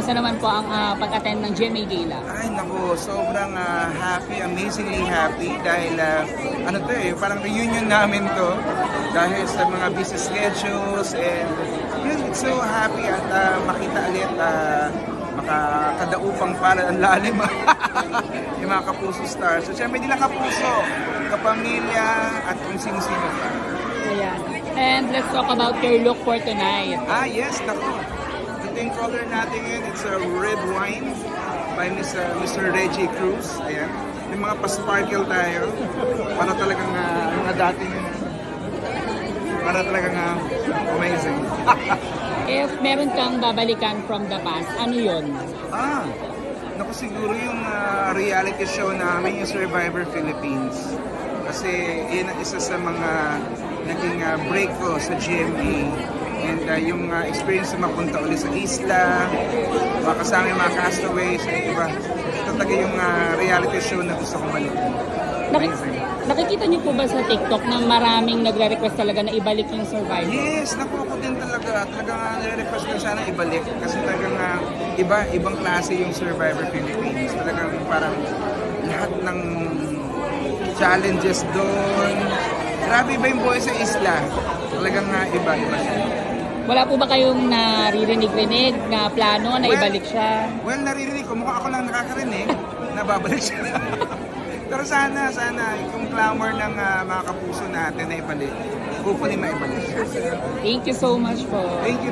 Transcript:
Kamusta naman po ang pag-attend ng GMA Gala? Ay naku, sobrang happy, amazingly happy dahil ano to parang reunion namin to dahil sa mga busy schedules and really so happy at makita ulit makakadaupang para ang lalim yung mga Kapuso stars. So syempre hindi lang Kapuso, kapamilya at kung sino-sino pa. Ayan. And let's talk about your look for tonight. Yes, naku. Ito yung color natin ngayon, it's a red wine by Mr. Reggie Cruz. Ayan. May mga pa-sparkle tayo para talagang para talagang amazing. If meron kang babalikan from the past, ano yun? Naku, siguro yung reality show namin, yung Survivor Philippines. Kasi yun ang isa sa mga naging break ko sa GMA. And yung experience na mapunta ulit sa isla, makasama yung mga castaways, iba. Ito talaga yung reality show na gusto kong balikan. Nakikita niyo po ba sa TikTok na maraming nagre-request talaga na ibalik yung Survivor? Yes, naku, ako din talaga. Talagang nare-request ko sana ibalik. Kasi talagang ibang klase yung Survivor Philippines. Talagang parang lahat ng challenges doon. Grabe ba yung buhay sa isla? Talagang iba-iba siya. Wala po ba kayong naririnig-rinig na plano na ibalik siya? Well, naririnig ko. Mukha ako lang nakakarinig na babalik siya. Pero sana, yung clamor ng mga Kapuso natin na ibalik, hopefully maibalik siya. Thank you so much po. Thank you.